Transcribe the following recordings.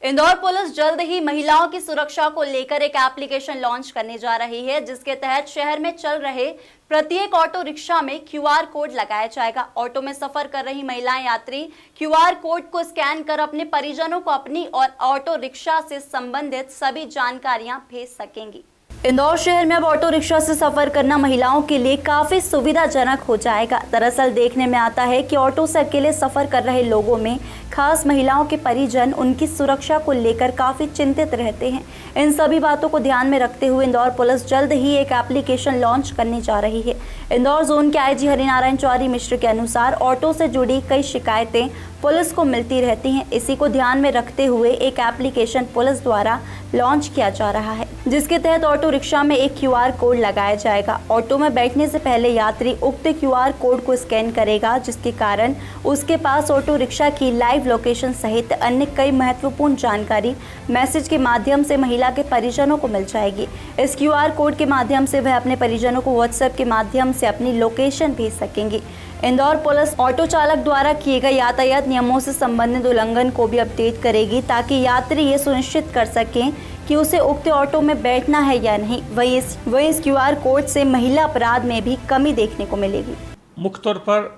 Indore police जल्द ही महिलाओं की सुरक्षा को लेकर एक एप्लीकेशन लॉन्च करने जा रही है, जिसके तहत शहर में चल रहे प्रत्येक ऑटो रिक्शा में क्यूआर कोड लगाया जाएगा। ऑटो में सफर कर रही महिलाएं यात्री क्यूआर कोड को स्कैन कर अपने परिजनों को अपनी और ऑटो रिक्शा से संबंधित सभी जानकारियां भेज सकेंगी। इंदौर शहर में अब ऑटो रिक्शा से सफर करना महिलाओं के लिए काफी सुविधाजनक हो जाएगा। दरअसल देखने में आता है कि ऑटो से अकेले सफर कर रहे लोगों में खास महिलाओं के परिजन उनकी सुरक्षा को लेकर काफी चिंतित रहते हैं। इन सभी बातों को ध्यान में रखते हुए इंदौर पुलिस जल्द ही एक एप्लीकेशन लॉन्च करने जा रही है। इंदौर जोन के आईजी हरिनारायण चौधरी मिश्र के अनुसार ऑटो से जुड़ी कई शिकायतें पुलिस को मिलती रहती हैं। इसी को ध्यान में रखते हुए एक एप्लीकेशन पुलिस द्वारा लॉन्च किया जा रहा है, जिसके तहत ऑटो रिक्शा में एक क्यूआर कोड लगाया जाएगा। ऑटो में बैठने से पहले यात्री उक्त क्यूआर कोड को स्कैन करेगा, जिसके कारण उसके पास ऑटो रिक्शा की लाइव लोकेशन सहित अन्य कई महत्वपूर्ण जानकारी मैसेज के माध्यम से महिला के परिजनों को मिल जाएगी। इस क्यूआर कोड के माध्यम से वह अपने परिजनों को व्हाट्सएप के माध्यम से अपनी लोकेशन भेज सकेंगी। इंदौर पुलिस ऑटो चालक द्वारा किए गए यातायात नियमों से संबंधित उल्लंघन को भी अपडेट करेगी, ताकि यात्री ये सुनिश्चित कर सकें कि उसे उक्त ऑटो में बैठना है या नहीं। वहीं इस क्यूआर कोड से महिला अपराध में भी कमी देखने को मिलेगी। मुख्य तौर पर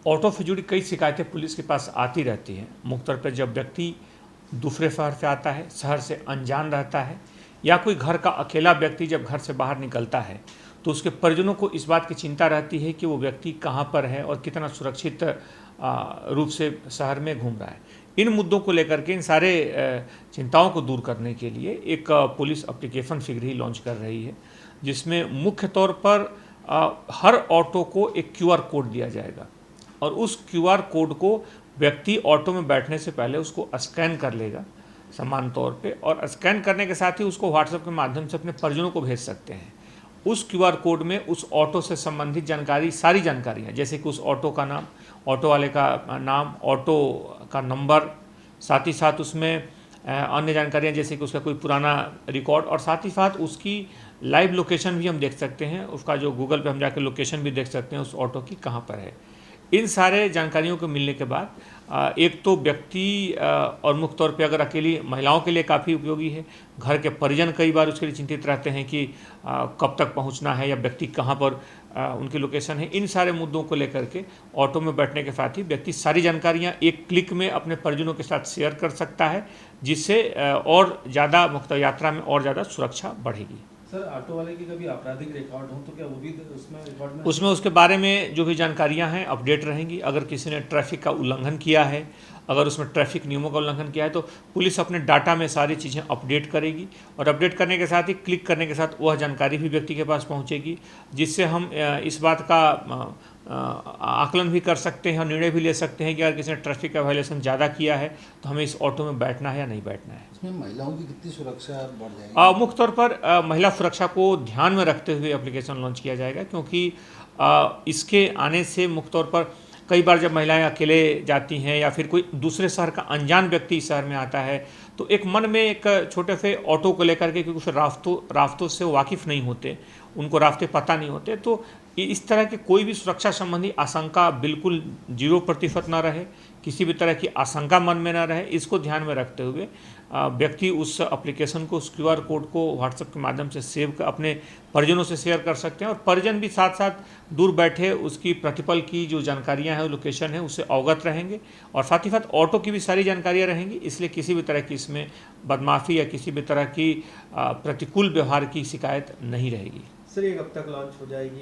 ऑटो से जुड़ी कई शिकायतें पुलिस के पास आती रहती हैं। मुख्य तौर पर जब व्यक्ति दूसरे शहर से आता है, शहर से अनजान रहता है, या कोई घर का अकेला व्यक्ति जब घर से बाहर निकलता है तो उसके परिजनों को इस बात की चिंता रहती है कि वो व्यक्ति कहाँ पर है और कितना सुरक्षित रूप से शहर में घूम रहा है। इन मुद्दों को लेकर के, इन सारे चिंताओं को दूर करने के लिए एक पुलिस एप्लीकेशन शीघ्र ही लॉन्च कर रही है, जिसमें मुख्य तौर पर हर ऑटो को एक क्यूआर कोड दिया जाएगा और उस क्यूआर कोड को व्यक्ति ऑटो में बैठने से पहले उसको स्कैन कर लेगा समान तौर पे, और स्कैन करने के साथ ही उसको व्हाट्सएप के माध्यम से अपने परिजनों को भेज सकते हैं। उस क्यूआर कोड में उस ऑटो से संबंधित जानकारी, सारी जानकारियाँ, जैसे कि उस ऑटो का नाम, ऑटो वाले का नाम, ऑटो का नंबर, साथ ही साथ उसमें अन्य जानकारियाँ जैसे कि उसका कोई पुराना रिकॉर्ड, और साथ ही साथ उसकी लाइव लोकेशन भी हम देख सकते हैं। उसका जो गूगल पे हम जाकर लोकेशन भी देख सकते हैं उस ऑटो की कहाँ पर है। इन सारे जानकारियों को मिलने के बाद एक तो व्यक्ति और मुख्य तौर पे अगर अकेली महिलाओं के लिए काफ़ी उपयोगी है। घर के परिजन कई बार उसके लिए चिंतित रहते हैं कि कब तक पहुंचना है या व्यक्ति कहां पर उनकी लोकेशन है। इन सारे मुद्दों को लेकर के ऑटो में बैठने के साथ ही व्यक्ति सारी जानकारियां एक क्लिक में अपने परिजनों के साथ शेयर कर सकता है, जिससे और ज़्यादा मुख्य यात्रा में और ज़्यादा सुरक्षा बढ़ेगी। सर, ऑटो वाले की कभी आपराधिक रिकॉर्ड हो तो क्या वो भी उसमें रिकॉर्ड में उसमें उसके बारे में जो भी जानकारियां हैं अपडेट रहेंगी। अगर किसी ने ट्रैफिक का उल्लंघन किया है, अगर उसमें ट्रैफिक नियमों का उल्लंघन किया है, तो पुलिस अपने डाटा में सारी चीज़ें अपडेट करेगी, और अपडेट करने के साथ ही क्लिक करने के साथ वह जानकारी भी व्यक्ति के पास पहुंचेगी, जिससे हम इस बात का आकलन भी कर सकते हैं और निर्णय भी ले सकते हैं कि अगर किसी ने ट्रैफिक का वायलेशन ज़्यादा किया है तो हमें इस ऑटो में बैठना है या नहीं बैठना है। इसमें महिलाओं की कितनी सुरक्षा बढ़ जाएगी? मुख्य तौर पर महिला सुरक्षा को ध्यान में रखते हुए एप्लीकेशन लॉन्च किया जाएगा, क्योंकि इसके आने से मुख्य तौर पर कई बार जब महिलाएं अकेले जाती हैं या फिर कोई दूसरे शहर का अनजान व्यक्ति इस शहर में आता है, तो एक मन में एक छोटे से ऑटो को लेकर के, क्योंकि उस रास्तों से वाकिफ़ नहीं होते, उनको रास्ते पता नहीं होते, तो इस तरह की कोई भी सुरक्षा संबंधी आशंका बिल्कुल 0% ना रहे, किसी भी तरह की आशंका मन में ना रहे। इसको ध्यान में रखते हुए व्यक्ति उस एप्लीकेशन को, उस क्यूआर कोड को व्हाट्सएप के माध्यम से सेव कर अपने परिजनों से शेयर कर सकते हैं, और परिजन भी साथ साथ दूर बैठे उसकी प्रतिपल की जो जानकारियां हैं, लोकेशन है, उससे अवगत रहेंगे, और साथ ही साथ ऑटो की भी सारी जानकारियां रहेंगी। इसलिए किसी भी तरह की इसमें बदमाशी या किसी भी तरह की प्रतिकूल व्यवहार की शिकायत नहीं रहेगी। सर, ये कब तक लॉन्च हो जाएगी?